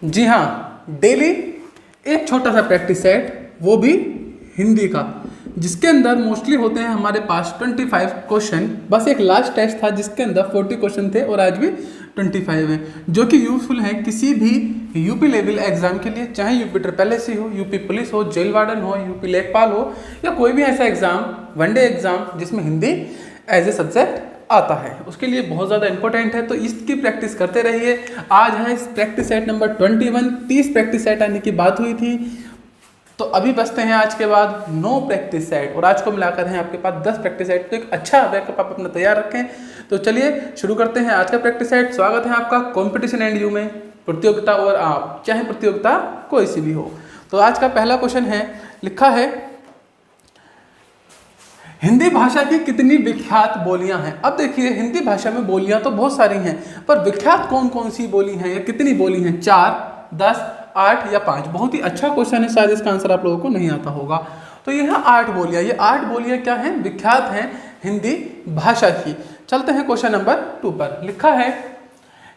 जी हाँ, डेली एक छोटा सा प्रैक्टिस सेट, वो भी हिंदी का, जिसके अंदर मोस्टली होते हैं हमारे पास 25 क्वेश्चन। बस एक लास्ट टेस्ट था जिसके अंदर 40 क्वेश्चन थे और आज भी 25 हैं, जो कि यूजफुल हैं किसी भी यूपी लेवल एग्जाम के लिए, चाहे यूपी ट्रिपल एससी हो, यूपी पुलिस हो, जेल वार्डन हो, यूपी लेखपाल हो, या कोई भी ऐसा एग्जाम, वनडे एग्जाम जिसमें हिंदी एज ए सब्जेक्ट आता है, उसके लिए बहुत ज़्यादा इंपॉर्टेंट है। तो इसकी प्रैक्टिस करते रहिए। आज है practice set number 21। 30 practice set आने की बात हुई थी, तो अभी बचते हैं आज के बाद 9 प्रैक्टिस सेट, और आज को मिलाकर हैं आपके पास 10 प्रैक्टिस सेट। तो एक अच्छा बैकअप आप अपना तैयार रखें। तो चलिए शुरू करते हैं आज का प्रैक्टिस सेट। स्वागत है आपका कॉम्पिटिशन एंड यू में, प्रतियोगिता और आप, चाहे प्रतियोगिता कोई सी भी हो। तो आज का पहला क्वेश्चन है, लिखा है हिंदी भाषा की कितनी विख्यात बोलियां हैं। अब देखिए, हिंदी भाषा में बोलियां तो बहुत सारी हैं, पर विख्यात कौन कौन सी बोली हैं या कितनी बोली हैं? 4, 10, 8 या 5? बहुत ही अच्छा क्वेश्चन है, शायद इसका आंसर आप लोगों को नहीं आता होगा। तो ये है 8 बोलियां। ये 8 बोलियां क्या हैं? विख्यात हैं हिंदी भाषा की। चलते हैं क्वेश्चन नंबर 2 पर। लिखा है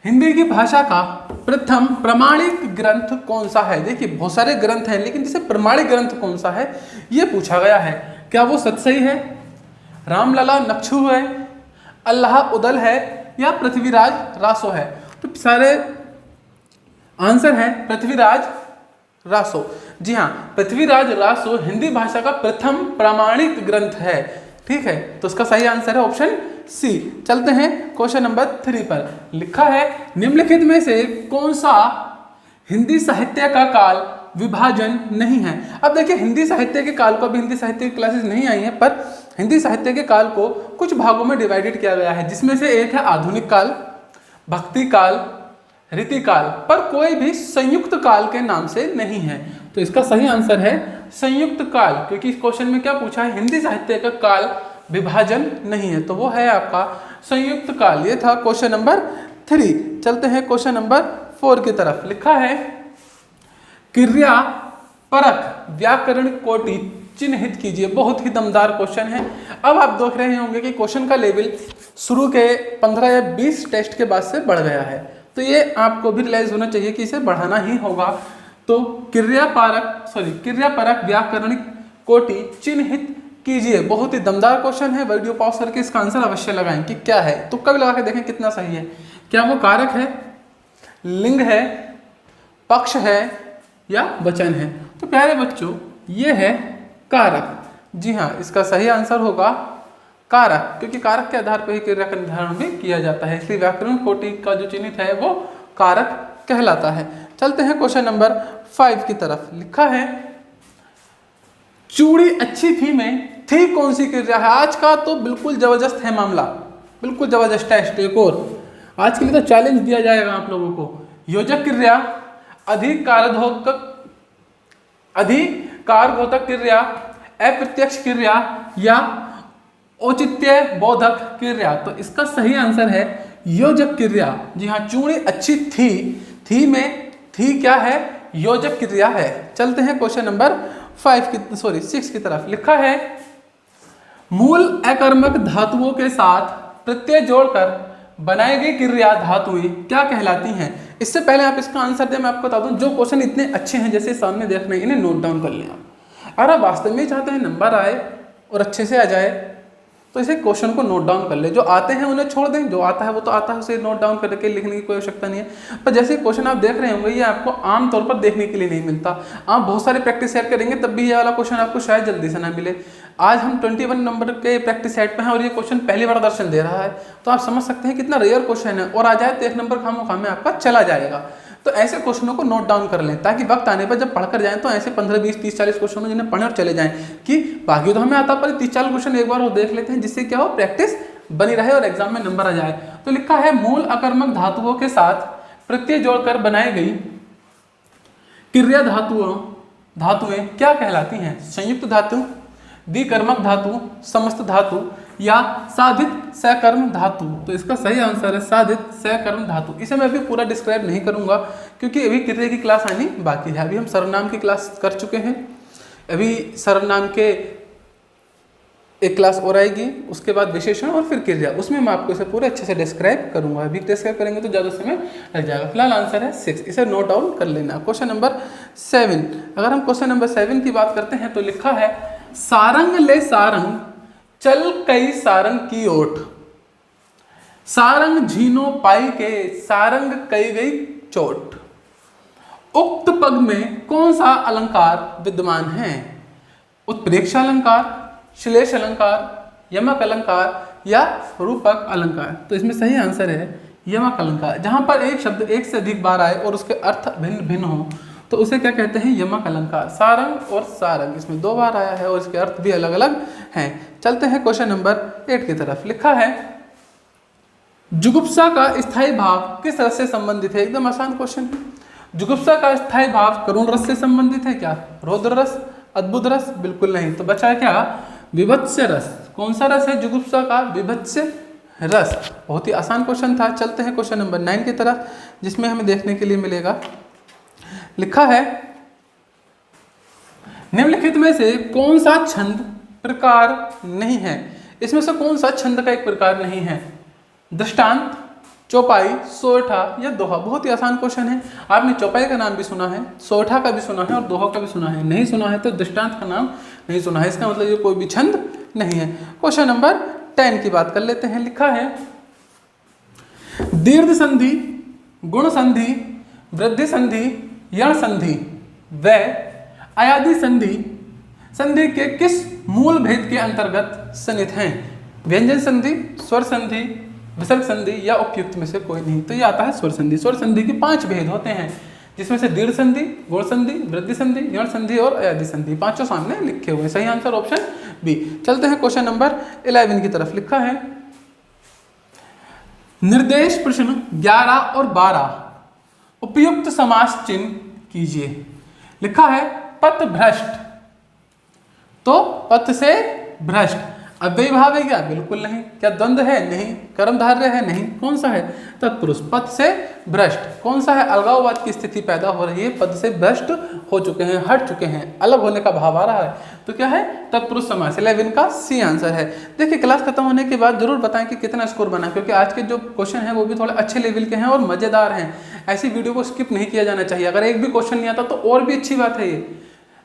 हिंदी की भाषा का प्रथम प्रमाणिक ग्रंथ कौन सा है? देखिए, बहुत सारे ग्रंथ हैं, लेकिन जैसे प्रमाणिक ग्रंथ कौन सा है ये पूछा गया है। क्या वो सतसई है, रामलला नक्षु है, अल्लाह उदल है, या पृथ्वीराज रासो है? तो सारे आंसर है पृथ्वीराज रासो। जी हाँ, पृथ्वीराज रासो हिंदी भाषा का प्रथम प्रामाणिक ग्रंथ है। ठीक है, तो इसका सही आंसर है ऑप्शन सी। चलते हैं क्वेश्चन नंबर 3 पर। लिखा है निम्नलिखित में से कौन सा हिंदी साहित्य का काल विभाजन नहीं है? अब देखिए, हिंदी साहित्य के काल को, अभी हिंदी साहित्य की क्लासेस नहीं आई हैं, पर हिंदी साहित्य के काल को कुछ भागों में डिवाइडेड किया गया है, जिसमें से एक है आधुनिक काल, भक्ति काल, रीतिकाल, पर कोई भी संयुक्त काल के नाम से नहीं है। तो इसका सही आंसर है संयुक्त काल, क्योंकि इस क्वेश्चन में क्या पूछा है? हिंदी साहित्य का काल विभाजन नहीं है, तो वो है आपका संयुक्त काल। ये था क्वेश्चन नंबर 3। चलते हैं क्वेश्चन नंबर 4 की तरफ। लिखा है क्रिया परक व्याकरण कोटि चिन्हित कीजिए। बहुत ही दमदार क्वेश्चन है। अब आप देख रहे होंगे कि क्वेश्चन का लेवल शुरू के 15 या 20 टेस्ट के बाद से बढ़ गया है, तो ये आपको भी रियलाइज होना चाहिए कि इसे बढ़ाना ही होगा। तो क्रिया परक व्याकरणिक कोटि चिन्हित कीजिए। बहुत ही दमदार क्वेश्चन है। वीडियो पॉज करके इसका आंसर अवश्य लगाएं कि क्या है। तो कभी लगा के देखें कितना सही है। क्या वो कारक है, लिंग है, पक्ष है, या वचन है? तो प्यारे बच्चों, ये है कारक। जी हाँ, इसका सही आंसर होगा कारक, क्योंकि कारक के आधार पर ही क्रिया का निर्धारण भी किया जाता है, इसलिए व्याकरण कोटि का जो चिन्हित है वो कारक कहलाता है। चलते हैं क्वेश्चन नंबर 5 की तरफ। लिखा है चूड़ी अच्छी थी में थी कौन सी क्रिया है? आज का तो बिल्कुल जबरदस्त है मामला, बिल्कुल जबरदस्त टेस्ट। एक और आज के लिए तो चैलेंज दिया जाएगा आप लोगों को। योजक क्रिया, अधिकारबोधक क्रिया, अप्रत्यक्ष क्रिया, या औचित्य बोधक क्रिया? तो इसका सही आंसर है योजक क्रिया। जी हाँ, चूड़ी अच्छी थी में थी क्या है? योजक क्रिया है। चलते हैं क्वेश्चन नंबर 6 की तरफ। लिखा है मूल अकर्मक धातुओं के साथ प्रत्यय जोड़कर बनाई गई क्रिया धातुएं क्या कहलाती हैं? इससे पहले आप इसका आंसर दें, मैं आपको बता दूं, जो क्वेश्चन इतने अच्छे हैं जैसे सामने देख रहे हैं, इन्हें नोट डाउन कर लें आप। अगर आप वास्तव में चाहते हैं नंबर आए और अच्छे से आ जाए, तो इसे क्वेश्चन को नोट डाउन कर ले। जो आते हैं उन्हें छोड़ दें, जो आता है वो तो आता है, उसे नोट डाउन करके लिखने की कोई आवश्यकता नहीं है। पर जैसे क्वेश्चन आप देख रहे होंगे, ये आपको आमतौर पर देखने के लिए नहीं मिलता। आप बहुत सारे प्रैक्टिस सेट करेंगे तब भी ये वाला क्वेश्चन आपको शायद जल्दी से ना मिले। आज हम 21 नंबर के प्रैक्टिस सेट पे हैं और ये क्वेश्चन पहली बार दर्शन दे रहा है, तो आप समझ सकते हैं कितना रेयर क्वेश्चन है। और आ जाए तो 1 नंबर खामोखा में आपका चला जाएगा। तो ऐसे क्वेश्चनों को नोट डाउन कर लें, ताकि वक्त आने पर जब पढ़कर जाएं तो ऐसे 15, 20, 30, 40 क्वेश्चन जिन्हें पढ़े और चले जाएं, कि बाकी तो हमें आता, पर 30-40 क्वेश्चन एक बार वो देख लेते हैं, जिससे क्या हो, प्रैक्टिस बनी रहे और एग्जाम में नंबर आ जाए। तो लिखा है मूल अकर्मक धातुओं के साथ प्रत्यय जोड़कर बनाई गई क्रिया धातुएं क्या कहलाती हैं? संयुक्त धातु, द्विकर्मक धातु, समस्त धातु, या साधित सकर्म धातु? तो इसका सही आंसर है साधित सकर्म धातु। इसे मैं अभी पूरा डिस्क्राइब नहीं करूंगा, क्योंकि अभी क्रिया की क्लास आनी बाकी है। अभी हम सर्वनाम की क्लास कर चुके हैं। अभी सर्वनाम के एक क्लास और आएगी, उसके बाद विशेषण और फिर क्रिया, उसमें मैं आपको इसे पूरे अच्छे से डिस्क्राइब करूंगा। अभी डिस्क्राइब करेंगे तो ज़्यादा समय लग जाएगा। फिलहाल आंसर है 6, इसे नोट डाउन कर लेना। क्वेश्चन नंबर 7, अगर हम क्वेश्चन नंबर 7 की बात करते हैं तो लिखा है सारंग ले सारंग चल कई सारंग की ओट, सारंग झीनो पाई के सारंग कई गई चोट। उक्त पद में कौन सा अलंकार विद्यमान है? उत्प्रेक्ष अलंकार, श्लेष अलंकार, यमक अलंकार या रूपक अलंकार? तो इसमें सही आंसर है यमक अलंकार। जहां पर एक शब्द एक से अधिक बार आए और उसके अर्थ भिन्न भिन्न हो तो उसे क्या कहते हैं? यमक अलंकार। सारंग और सारंग इसमें 2 बार आया है और इसके अर्थ भी अलग अलग हैं। चलते हैं क्वेश्चन नंबर 8 की तरफ। लिखा है जुगुप्सा का स्थायी भाव किस रस से संबंधित है? एकदम आसान क्वेश्चन है। जुगुप्सा का स्थायी भाव करुण रस से संबंधित है क्या? रौद्र रस, अद्भुत रस? बिल्कुल नहीं। तो बचा है क्या? विभत्स रस। कौन सा रस है जुगुप्सा का? विभत्स रस। बहुत ही आसान क्वेश्चन था। चलते हैं क्वेश्चन नंबर 9 की तरफ, जिसमें हमें देखने के लिए मिलेगा, लिखा है निम्नलिखित में से कौन सा छंद प्रकार नहीं है? इसमें से कौन सा छंद का एक प्रकार नहीं है? दृष्टांत, चौपाई, सोरठा या दोहा? बहुत ही आसान क्वेश्चन है। आपने चौपाई का नाम भी सुना है, सोरठा का भी सुना है और दोहा का भी सुना है। नहीं सुना है तो दृष्टांत का नाम नहीं सुना है, इसका मतलब ये कोई भी छंद नहीं है। क्वेश्चन नंबर 10 की बात कर लेते हैं। लिखा है दीर्घ संधि, गुण संधि, वृद्धि संधि, यण संधि व अयादि संधि संधि के किस मूल भेद के अंतर्गत सन्निहित हैं? व्यंजन संधि, स्वर संधि, विसर्ग संधि या उपयुक्त में से कोई नहीं? तो ये आता है स्वर संधि। स्वर संधि के 5 भेद होते हैं, जिसमें से दीर्घ संधि, गुण संधि, वृद्धि संधि, यण संधि और अयादि संधि, 5 सामने लिखे हुए। सही आंसर ऑप्शन बी। चलते हैं क्वेश्चन नंबर 11 की तरफ। लिखा है निर्देश प्रश्न 11 और 12 उपयुक्त समास चिन्ह कीजिए। लिखा है पथ भ्रष्ट, तो पथ से भ्रष्ट। अव्ययी भाव है क्या? बिल्कुल नहीं। क्या द्वंद्व है? नहीं। कर्मधारय है? नहीं। कौन सा है? तत्पुरुष। पद से भ्रष्ट। कौन सा है? अलगाववाद की स्थिति पैदा हो रही है, पद से भ्रष्ट हो चुके हैं, हट चुके हैं, अलग होने का भाव आ रहा है, तो क्या है? तत्पुरुष समास। 11 का सी आंसर है। देखिए क्लास खत्म होने के बाद जरूर बताएं कि कितना स्कोर बना, क्योंकि आज के जो क्वेश्चन है वो भी थोड़े अच्छे लेवल के हैं और मजेदार हैं। ऐसी वीडियो को स्किप नहीं किया जाना चाहिए। अगर एक भी क्वेश्चन नहीं आता तो और भी अच्छी बात है ये।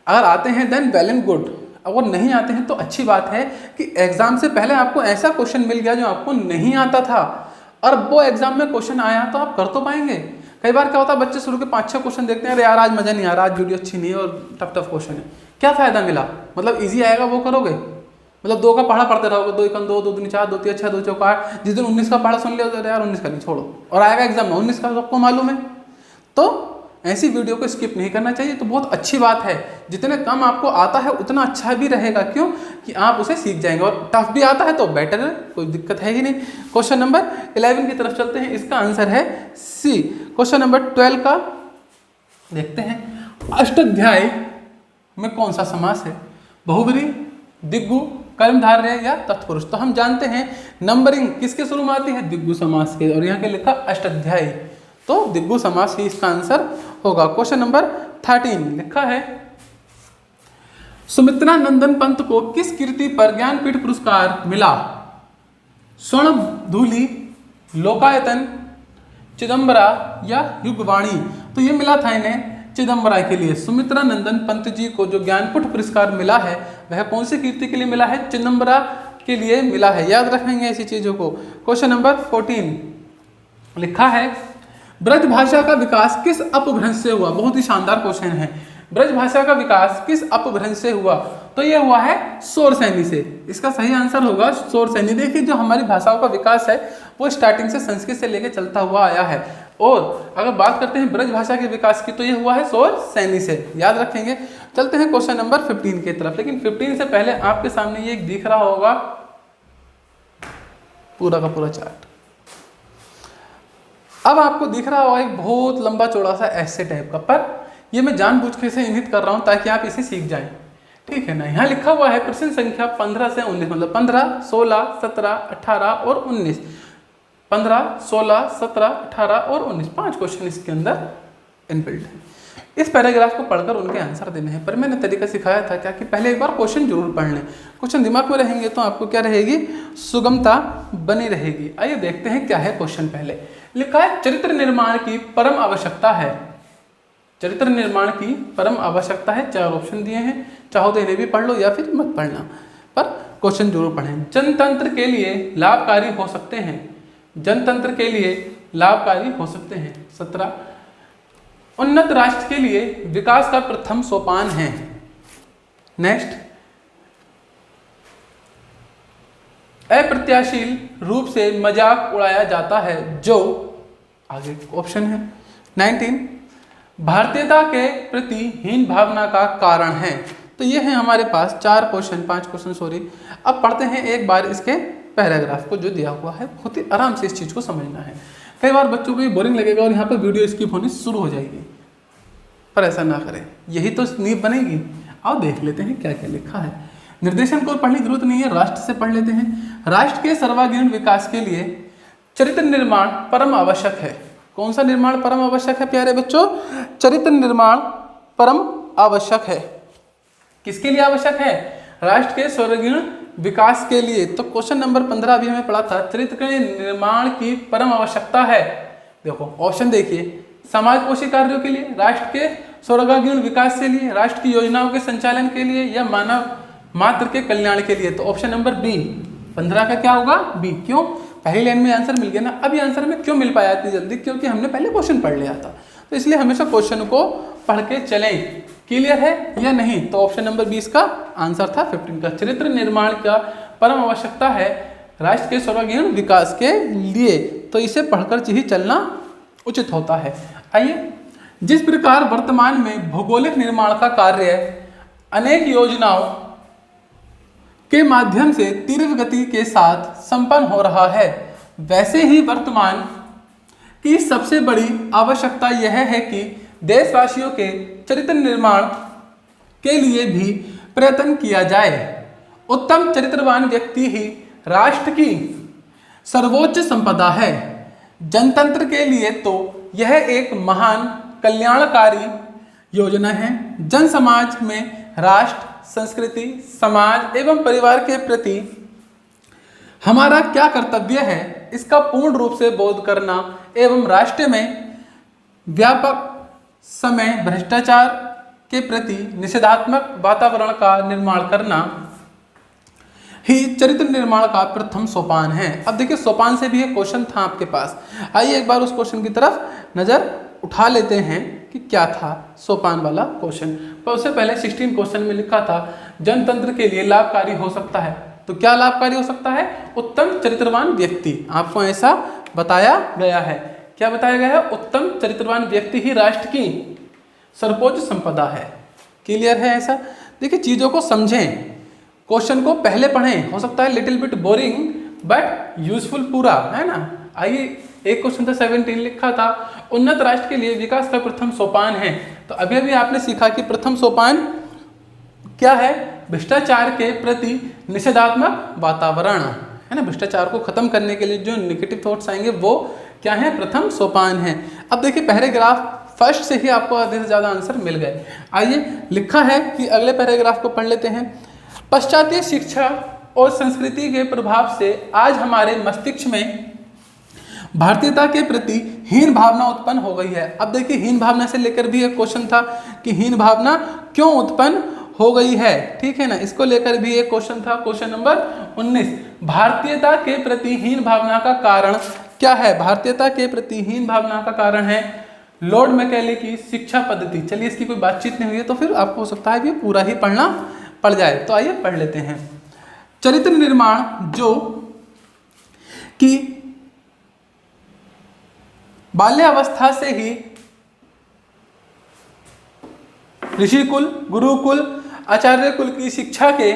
अगर आते हैं देन वेल एंड गुड, अगर नहीं आते हैं तो अच्छी बात है कि एग्जाम से पहले आपको ऐसा क्वेश्चन मिल गया जो आपको नहीं आता था, और वो एग्जाम में क्वेश्चन आया तो आप कर तो पाएंगे। कई बार क्या होता है, बच्चे शुरू के 5-6 क्वेश्चन देखते हैं, अरे यार आज मजा नहीं आ रहा, आज वीडियो अच्छी नहीं है और टफ क्वेश्चन है, क्या फायदा मिला? मतलब इजी आएगा वो करोगे, मतलब 2 का पढ़ा पढ़ते रहोगे, 2 1 2 2 3 4 2 3 6 2 4 8, जिस दिन 19 का पढ़ा सुन लिया तो यार 19 का नहीं छोड़ो, और आएगा एग्जाम में 19 का, सबको मालूम है। तो ऐसी वीडियो को स्किप नहीं करना चाहिए। तो बहुत अच्छी बात है, जितने कम आपको आता है उतना अच्छा भी रहेगा, क्यों कि आप उसे सीख जाएंगे, और टफ भी आता है तो बेटर है, कोई दिक्कत है ही नहीं। क्वेश्चन नंबर 11 की तरफ चलते हैं, इसका आंसर है सी। क्वेश्चन नंबर 12 का देखते हैं, अष्टाध्यायी में कौन सा समास है? बहुब्री, दिग्गु, कर्मधारय या तत्पुरुष? तो हम जानते हैं नंबरिंग किसके शुरू में आती है? दिग्गु समास के, और यहाँ के लिखा अष्टाध्यायी, तो दिग्गु समास ही इसका आंसर होगा। क्वेश्चन नंबर 13 लिखा है, सुमित्रा नंदन पंत को किस कृति पर ज्ञानपीठ पुरस्कार मिला? स्वर्ण धूलि, लोकायतन, चिदंबरा या युगवाणी? तो ये मिला था इन्हें चिदंबरा के लिए। सुमित्रा नंदन पंत जी को जो ज्ञानपीठ पुरस्कार मिला है वह कौन सी कृति के लिए मिला है? चिदंबरा के लिए मिला है। याद रखेंगे ऐसी चीजों को। क्वेश्चन नंबर 14 लिखा है, ब्रज भाषा का विकास किस अपभ्रंश से हुआ? बहुत ही शानदार क्वेश्चन है। ब्रज भाषा का विकास किस अपभ्रंश से हुआ? तो यह हुआ है शौरसेनी से। इसका सही आंसर होगा शौरसेनी। देखिए जो हमारी भाषाओं का विकास है वो स्टार्टिंग से संस्कृत से लेकर चलता हुआ आया है, और अगर बात करते हैं ब्रज भाषा के विकास की तो यह हुआ है शौरसेनी से। याद रखेंगे। चलते हैं क्वेश्चन नंबर 15 की तरफ, लेकिन 15 से पहले आपके सामने ये एक दिख रहा होगा पूरा का पूरा चार्ट। अब आपको दिख रहा होगा एक बहुत लंबा चौड़ा सा ऐसे टाइप का, पर ये मैं जानबूझ के इसे इंगित कर रहा हूं ताकि आप इसे सीख जाएं, ठीक है ना। यहाँ लिखा हुआ है प्रश्न संख्या 15 से 19, मतलब 15, 16, 17, 18 और 19। 15, 16, 17, 18 और 19, 5 क्वेश्चन इसके अंदर इनबिल्ट है। इस पैराग्राफ को पढ़कर उनके आंसर देने हैं, पर मैंने तरीका सिखाया था क्या कि पहले एक बार क्वेश्चन जरूर पढ़ लें। क्वेश्चन दिमाग में रहेंगे तो आपको क्या रहेगी, सुगमता बनी रहेगी। आइए देखते हैं क्या है क्वेश्चन। पहले लिखा है चरित्र निर्माण की परम आवश्यकता है। चरित्र निर्माण की परम आवश्यकता है, 4 ऑप्शन दिए हैं, चाहो तो इन्हें भी पढ़ लो या फिर मत पढ़ना, पर क्वेश्चन जरूर पढ़ें। जनतंत्र के लिए लाभकारी हो सकते हैं, जनतंत्र के लिए लाभकारी हो सकते हैं। 17 उन्नत राष्ट्र के लिए विकास का प्रथम सोपान है। नेक्स्ट, अप्रत्याशील रूप से मजाक उड़ाया जाता है जो, आगे ऑप्शन है। 19 भारतीयता के प्रति हीन भावना का कारण है। तो ये है हमारे पास 5 क्वेश्चन सॉरी। अब पढ़ते हैं एक बार इसके पैराग्राफ को जो दिया हुआ है, बहुत ही आराम से इस चीज़ को समझना है। कई बार बच्चों को ये बोरिंग लगेगा और यहाँ पर वीडियो स्किप होनी शुरू हो जाएगी, पर ऐसा ना करें, यही तो नींव बनेगी। आओ देख लेते हैं क्या क्या लिखा है। निर्देशन को पढ़ने की जरूरत नहीं है, राष्ट्र से पढ़ लेते हैं। राष्ट्र के सर्वांगीण विकास के लिए चरित्र निर्माण परम आवश्यक है। कौन सा निर्माण परम आवश्यक है प्यारे बच्चों? चरित्र निर्माण परम आवश्यक है। किसके लिए आवश्यक है? राष्ट्र के सर्वांगीण विकास के लिए। तो क्वेश्चन नंबर 15 अभी हमें पढ़ा था, चरित्र के निर्माण की परम आवश्यकता है। देखो ऑप्शन देखिए, समाजपोषी कार्यों के लिए, राष्ट्र के सर्वांगीण विकास के लिए, राष्ट्र की योजनाओं के संचालन के लिए, या मानव मात्र के कल्याण के लिए। तो ऑप्शन नंबर बी 15 का क्या होगा? बी। क्यों? पहली लाइन में आंसर मिल गया ना। अब ये आंसर में क्यों मिल पाया इतनी जल्दी? क्योंकि हमने पहले क्वेश्चन पढ़ लिया था, तो इसलिए हमेशा क्वेश्चन को पढ़ के चलें। क्लियर है या नहीं? तो ऑप्शन नंबर 20 का आंसर था 15 का। चरित्र निर्माण का परम आवश्यकता है राष्ट्र के सर्वांगीण विकास के लिए, तो इसे पढ़कर ही चलना उचित होता है। आइए, जिस प्रकार वर्तमान में भौगोलिक निर्माण का कार्य अनेक योजनाओं के माध्यम से तीव्र गति के साथ संपन्न हो रहा है, वैसे ही वर्तमान की सबसे बड़ी आवश्यकता यह है कि देशवासियों के चरित्र निर्माण के लिए भी प्रयत्न किया जाए। उत्तम चरित्रवान व्यक्ति ही राष्ट्र की सर्वोच्च संपदा है। जनतंत्र के लिए तो यह एक महान कल्याणकारी योजना है। जन समाज में राष्ट्र, संस्कृति, समाज एवं परिवार के प्रति हमारा क्या कर्तव्य है, इसका पूर्ण रूप से बोध करना एवं राष्ट्र में व्यापक समय भ्रष्टाचार के प्रति निषेधात्मक वातावरण का निर्माण करना ही चरित्र निर्माण का प्रथम सोपान है। अब देखिए, सोपान से भी एक क्वेश्चन था आपके पास। आइए एक बार उस क्वेश्चन की तरफ नजर उठा लेते हैं कि क्या था सोपान वाला क्वेश्चन। पर उससे पहले 16 क्वेश्चन में लिखा था जनतंत्र के लिए लाभकारी हो सकता है। तो क्या लाभकारी हो सकता है? उत्तम चरित्रवान व्यक्ति। आपको ऐसा बताया गया है। क्या बताया गया है? उत्तम चरित्रवान व्यक्ति ही राष्ट्र की सर्वोच्च संपदा है। क्लियर है ऐसा? देखिए, चीजों को समझें, क्वेश्चन को पहले पढ़ें। हो सकता है little bit boring but useful पूरा, है ना। आइए, एक क्वेश्चन था 17 लिखा था, उन्नत राष्ट्र के लिए विकास का प्रथम सोपान है। तो अभी अभी आपने सीखा कि प्रथम सोपान क्या है? भ्रष्टाचार के प्रति निषेधात्मक वातावरण, है ना। भ्रष्टाचार को खत्म करने के लिए जो नेगेटिव थॉट्स आएंगे वो क्या है? प्रथम सोपान है। अब देखिए, पैराग्राफ फर्स्ट से ही आपको आधे से ज़्यादा आंसर मिल गए। आइए, लिखा है कि अगले पैराग्राफ को पढ़ लेते हैं। पाश्चात्य शिक्षा और संस्कृति के प्रभाव से आज हमारे मस्तिष्क में भारतीयता के प्रति हीन भावना उत्पन्न हो गई है। अब देखिए, हीन भावना से लेकर भी एक क्वेश्चन था कि हीन भावना क्यों उत्पन्न हो गई है, ठीक है ना। इसको लेकर भी एक क्वेश्चन था, क्वेश्चन नंबर 19, भारतीयता के प्रति हीन भावना का कारण क्या है? भारतीयता के प्रति हीन भावना का कारण है लॉर्ड मैकेले की शिक्षा पद्धति। चलिए, इसकी कोई बातचीत नहीं हुई है तो फिर आपको हो सकता है कि पूरा ही पढ़ना पड़ जाए। तो आइए पढ़ लेते हैं। चरित्र निर्माण जो कि बाल्यावस्था से ही ऋषिकुल, गुरुकुल, आचार्य कुल की शिक्षा के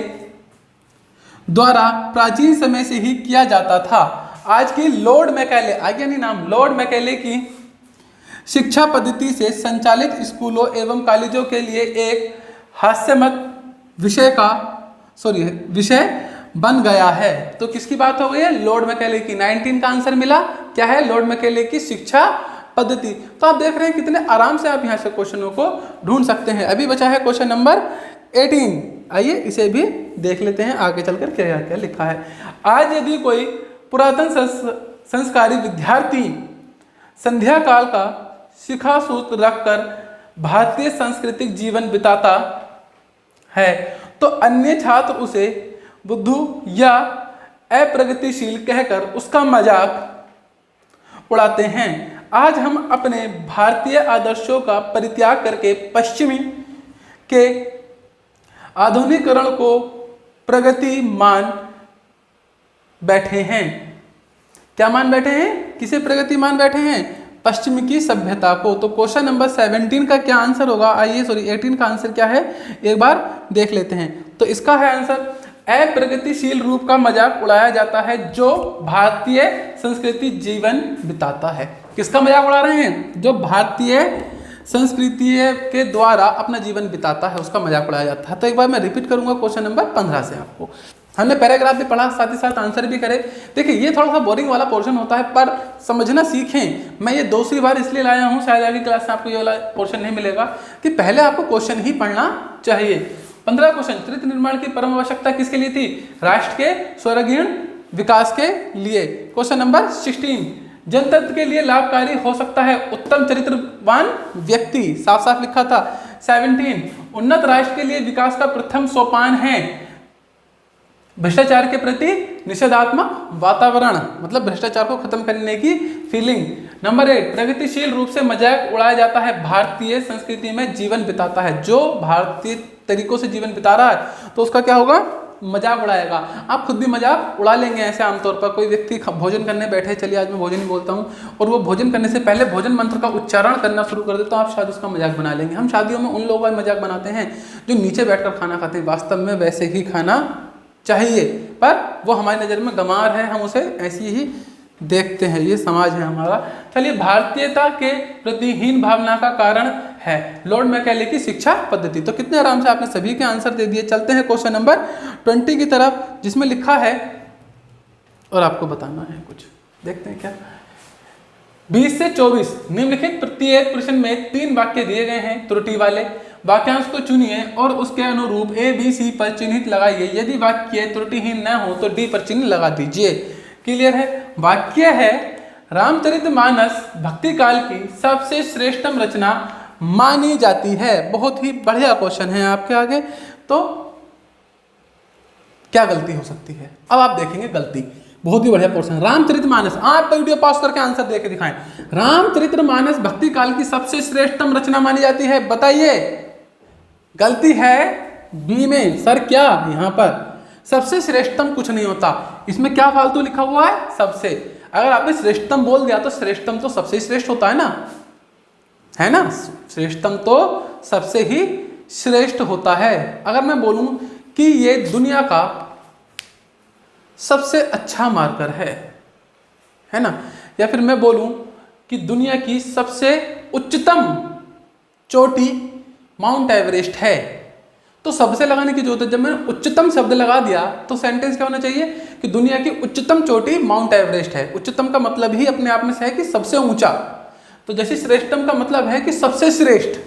द्वारा प्राचीन समय से ही किया जाता था। आज की लॉर्ड मैकेले, आगे नहीं नाम, लॉर्ड मैकेले की शिक्षा पद्धति से संचालित स्कूलों एवं कॉलेजों के लिए एक हास्यमत विषय बन गया है। तो किसकी बात हो गई है? लॉर्ड मैकेले की। 19 का आंसर मिला क्या है? लॉर्ड मैकेले की शिक्षा पद्धति। तो आप देख रहे हैं कितने आराम से आप यहाँ से क्वेश्चनों को ढूंढ सकते हैं। अभी बचा है क्वेश्चन नंबर 18। आइए इसे भी देख लेते हैं आगे चलकर क्या क्या लिखा है। आज यदि कोई पुरातन संस्कारी विद्यार्थी संध्या काल का शिखा सूत्र रखकर भारतीय सांस्कृतिक जीवन बिताता है तो अन्य छात्र उसे बुद्धू या अप्रगतिशील कहकर उसका मजाक उड़ाते हैं। आज हम अपने भारतीय आदर्शों का परित्याग करके पश्चिमी के आधुनिकीकरण को प्रगति मान बैठे हैं। क्या मान बैठे हैं? किसे प्रगति मान बैठे हैं? पश्चिम की सभ्यता को। तो क्वेश्चन नंबर 17 का क्या आंसर होगा? आइए 18 का आंसर क्या है एक बार देख लेते हैं। तो इसका है आंसर अप्रगतिशील रूप का मजाक उड़ाया जाता है जो भारतीय संस्कृति जीवन बिताता है। किसका मजाक उड़ा रहे हैं? जो भारतीय संस्कृति के द्वारा अपना जीवन बिताता है उसका मजाक उड़ाया जाता है। तो एक बार मैं रिपीट करूंगा क्वेश्चन नंबर 15 से। आपको हमने पैराग्राफ भी पढ़ा, साथ ही साथ आंसर भी करे। देखिए ये थोड़ा सा बोरिंग वाला पोर्शन होता है पर समझना सीखें। मैं ये दूसरी बार इसलिए लाया हूँ, शायद अगली क्लास में आपको ये वाला पोर्शन नहीं मिलेगा, कि पहले आपको क्वेश्चन ही पढ़ना चाहिए। 15 क्वेश्चन। चरित्र निर्माण की परम आवश्यकता किसके लिए थी? राष्ट्र के सर्वांगीण विकास के लिए। क्वेश्चन नंबर 16, जनतंत्र के लिए लाभकारी हो सकता है उत्तम चरित्रवान व्यक्ति। साफ साफ लिखा था। 17, उन्नत राष्ट्र के लिए विकास का प्रथम सोपान है भ्रष्टाचार के प्रति निषेधात्मक वातावरण, मतलब भ्रष्टाचार को खत्म करने की फीलिंग। नंबर 8, प्रगतिशील रूप से मजाक उड़ाया जाता है भारतीय संस्कृति में जीवन बिताता है। जो भारतीय तरीकों से जीवन बिता रहा है तो उसका क्या होगा? मजाक उड़ाएगा। आप खुद भी मजाक उड़ा लेंगे ऐसे आमतौर पर। कोई व्यक्ति भोजन करने बैठे, चलिए आज मैं भोजन ही बोलता हूँ, और वो भोजन करने से पहले भोजन मंत्र का उच्चारण करना शुरू कर दे तो आप शायद उसका मजाक बना लेंगे। हम शादियों में उन लोगों का मजाक बनाते हैं जो नीचे बैठकर खाना खाते हैं। वास्तव में वैसे ही खाना चाहिए पर वो हमारी नज़र में गंवार है, हम उसे ऐसी ही देखते हैं। ये समाज है हमारा। चलिए, भारतीयता के प्रति हीन भावना का कारण है लॉर्ड मैकॉले की शिक्षा पद्धति। तो कितने आराम से आपने सभी के आंसर दे दिए। चलते हैं क्वेश्चन नंबर 20 की तरफ, जिसमें लिखा है और आपको बताना है कुछ। देखते हैं क्या। 20 से 24 निम्नलिखित प्रत्येक प्रश्न में 3 वाक्य दिए गए हैं त्रुटि वाले। वाक्यांश को चुनिए और उसके अनुरूप ए बी सी पर चिन्हित लगाइए। यदि वाक्य त्रुटिहीन न हो तो डी पर चिन्ह लगा दीजिए। क्लियर है? वाक्य है रामचरितमानस भक्ति काल की सबसे श्रेष्ठतम रचना मानी जाती है। बहुत ही बढ़िया क्वेश्चन है आपके आगे। तो क्या गलती हो सकती है? अब आप देखेंगे गलती। बहुत ही बढ़िया पोर्शन। रामचरितमानस, आप वीडियो पॉज करके आंसर देके दिखाएं। रामचरितमानस भक्ति काल की सबसे श्रेष्ठतम रचना मानी जाती है। बताइए, गलती है बी में। सर क्या? यहां पर सबसे श्रेष्ठतम कुछ नहीं होता। इसमें क्या फालतू लिखा हुआ है? सबसे। अगर आपने श्रेष्ठतम बोल दिया तो श्रेष्ठतम तो सबसे श्रेष्ठ होता है ना, श्रेष्ठतम तो सबसे ही श्रेष्ठ होता है। अगर मैं बोलूं कि ये दुनिया का सबसे अच्छा मार्कर है ना, या फिर मैं बोलूं कि दुनिया की सबसे उच्चतम चोटी माउंट एवरेस्ट है, तो सबसे लगाने की जरूरत है। जब मैंने उच्चतम शब्द लगा दिया तो सेंटेंस क्या होना चाहिए कि दुनिया की उच्चतम चोटी माउंट एवरेस्ट है। उच्चतम का मतलब ही अपने आप में से है कि सबसे ऊंचा। तो जैसे श्रेष्ठतम का मतलब है कि सबसे श्रेष्ठ,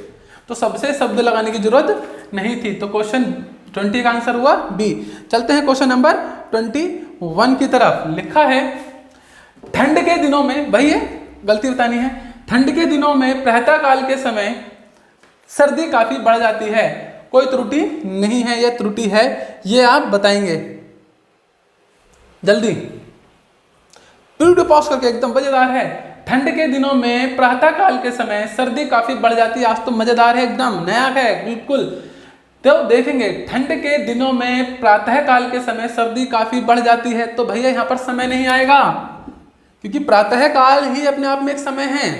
तो सबसे शब्द लगाने की जरूरत नहीं थी। तो क्वेश्चन 20 का आंसर हुआ बी। चलते हैं क्वेश्चन नंबर 21 की तरफ। लिखा है ठंड के दिनों में, वही है, गलती बतानी है। ठंड के दिनों में प्रातः काल के समय सर्दी काफी बढ़ जाती है। कोई त्रुटि नहीं है, यह त्रुटि है, ये आप बताएंगे जल्दी। वीडियो पॉज करके, एकदम मजेदार है। ठंड के दिनों में प्रातः काल के समय सर्दी काफी बढ़ जाती है। आज तो मजेदार है, एकदम नया है बिल्कुल। तो देखेंगे ठंड के दिनों में प्रातः काल के समय सर्दी काफी बढ़ जाती है, तो भैया यहां पर समय नहीं आएगा, क्योंकि प्रातः काल ही अपने आप में एक समय है।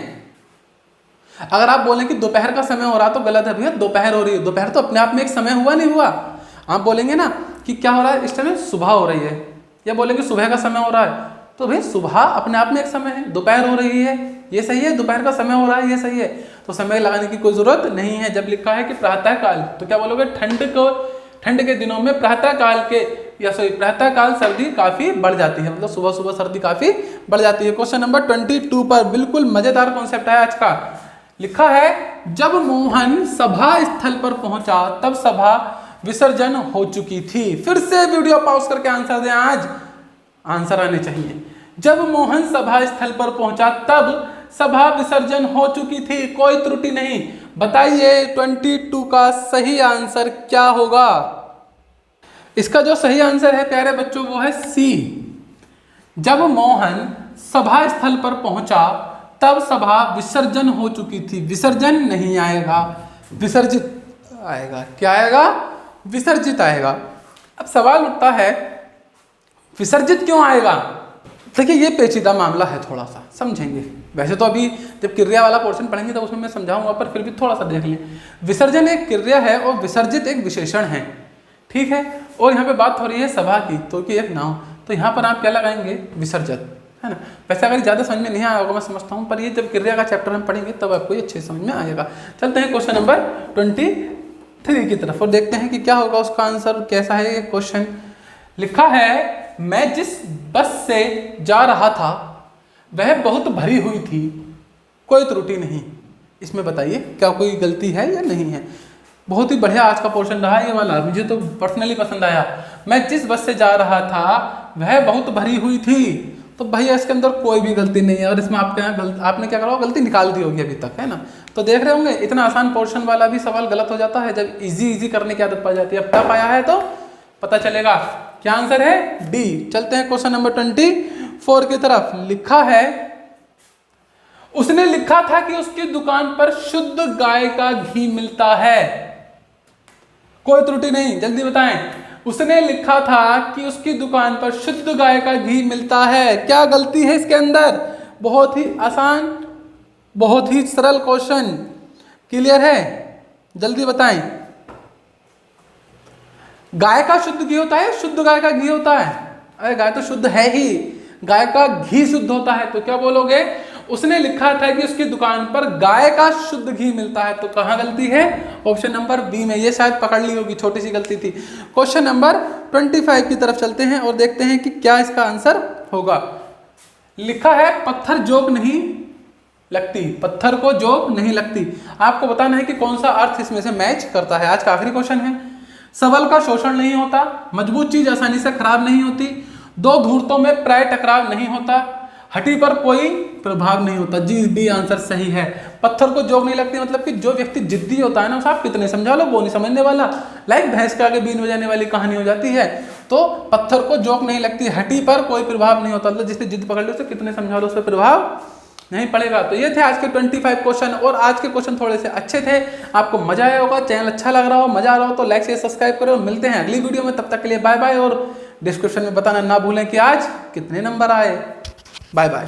अगर आप बोलें कि दोपहर का समय हो रहा तो गलत है भैया, दोपहर हो रही है। दोपहर तो अपने आप में एक समय हुआ नहीं हुआ। आप बोलेंगे ना कि क्या हो रहा है इस टाइम, सुबह हो रही है, या बोलेंगे सुबह का समय हो रहा है, तो भाई सुबह अपने आप में एक समय है। दोपहर हो रही है, ये सही है। दोपहर का समय हो रहा है, ये सही है। तो समय लगाने की कोई जरूरत नहीं है। जब लिखा है कि प्रातः काल, तो क्या बोलोगे? ठंड के दिनों में प्रातः काल के या सॉरी प्रातः काल सर्दी काफी बढ़ जाती है, मतलब सुबह सुबह सर्दी काफी बढ़ जाती है। क्वेश्चन नंबर 22 पर बिल्कुल मजेदार कॉन्सेप्ट है आज का। लिखा है जब मोहन सभा स्थल पर पहुंचा तब सभा विसर्जन हो चुकी थी। फिर से वीडियो पॉज करके आंसर दें, आज आंसर आने चाहिए। जब मोहन सभा स्थल पर पहुंचा तब सभा विसर्जन हो चुकी थी, कोई त्रुटि नहीं। बताइए 22 का सही आंसर क्या होगा? इसका जो सही आंसर है प्यारे बच्चों वो है सी। जब मोहन सभा स्थल पर पहुंचा तब सभा विसर्जन हो चुकी थी। विसर्जन नहीं आएगा, विसर्जित आएगा। क्या आएगा? विसर्जित आएगा। अब सवाल उठता है विसर्जित क्यों आएगा? देखिए ये पेचीदा मामला है, थोड़ा सा समझेंगे। वैसे तो अभी जब क्रिया वाला पोर्शन पढ़ेंगे तो उसमें मैं समझाऊंगा, पर फिर भी थोड़ा सा देख लें। विसर्जन एक क्रिया है और विसर्जित एक विशेषण है, ठीक है। और यहाँ पे बात हो रही है सभा की, तो कि एक नाव, तो यहाँ पर आप क्या लगाएंगे? विसर्जित, है ना। वैसे अगर ज़्यादा समझ में नहीं आया होगा मैं समझता हूँ, पर ये जब क्रिया का चैप्टर हम पढ़ेंगे तब आपको ये अच्छे समझ में आएगा। चलते हैं क्वेश्चन नंबर 23 की तरफ और देखते हैं कि क्या होगा उसका आंसर। कैसा है ये क्वेश्चन? लिखा है मैं जिस बस से जा रहा था वह बहुत भरी हुई थी, कोई त्रुटि नहीं। इसमें बताइए क्या कोई गलती है या नहीं है? बहुत ही बढ़िया आज का पोर्शन रहा ये वाला, मुझे तो पर्सनली पसंद आया। मैं जिस बस से जा रहा था वह बहुत भरी हुई थी, तो भैया इसके अंदर कोई भी गलती नहीं है। और इसमें आपने क्या करा, गलती निकाल दी होगी अभी तक, है ना। तो देख रहे होंगे इतना आसान पोर्शन वाला भी सवाल गलत हो जाता है जब इजी करने की आदत पड़ जाती है। अब टफ आया है तो पता चलेगा। क्या आंसर है? डी। चलते हैं क्वेश्चन नंबर 24 की तरफ। लिखा है उसने लिखा था कि उसकी दुकान पर शुद्ध गाय का घी मिलता है, कोई त्रुटि नहीं। जल्दी बताएं। उसने लिखा था कि उसकी दुकान पर शुद्ध गाय का घी मिलता है, क्या गलती है इसके अंदर? बहुत ही आसान, बहुत ही सरल क्वेश्चन। क्लियर है? जल्दी बताएं। गाय का शुद्ध घी होता है, शुद्ध गाय का घी होता है? अरे गाय तो शुद्ध है ही, गाय का घी शुद्ध होता है। तो क्या बोलोगे? उसने लिखा था कि उसकी दुकान पर गाय का शुद्ध घी मिलता है, तो कहां गलती है? ऑप्शन नंबर बी में। ये शायद पकड़ ली होगी, छोटी सी गलती थी। क्वेश्चन नंबर 25 की तरफ चलते हैं और देखते हैं कि क्या इसका आंसर होगा। लिखा है पत्थर जोक नहीं लगती, पत्थर को जोक नहीं लगती। आपको बताना है कि कौन सा अर्थ इसमें से मैच करता है। आज का आखिरी क्वेश्चन है। सबल का शोषण नहीं होता, मजबूत चीज आसानी से खराब नहीं होती, दो धूर्तों में प्राय टकराव नहीं होता, हड्डी पर कोई प्रभाव नहीं होता। जी डी आंसर सही है। पत्थर को जोक नहीं लगती मतलब कि जो व्यक्ति जिद्दी होता है ना, उसे आप कितने समझा लो वो नहीं समझने वाला। लाइक भैंस के आगे बीन बजाने वाली कहानी हो जाती है। तो पत्थर को जोक नहीं लगती, हड्डी पर कोई प्रभाव नहीं होता, मतलब जिसने जिद पकड़ ली उसे कितने समझा लो उस पर प्रभाव नहीं पड़ेगा। तो ये थे आज के 25 क्वेश्चन, और आज के क्वेश्चन थोड़े से अच्छे थे। आपको मजा आया होगा, चैनल अच्छा लग रहा हो, मजा आ रहा हो तो लाइक शेयर सब्सक्राइब करो। मिलते हैं अगली वीडियो में, तब तक के लिए बाय बाय। और डिस्क्रिप्शन में बताना ना भूलें कि आज कितने नंबर आए। Bye bye.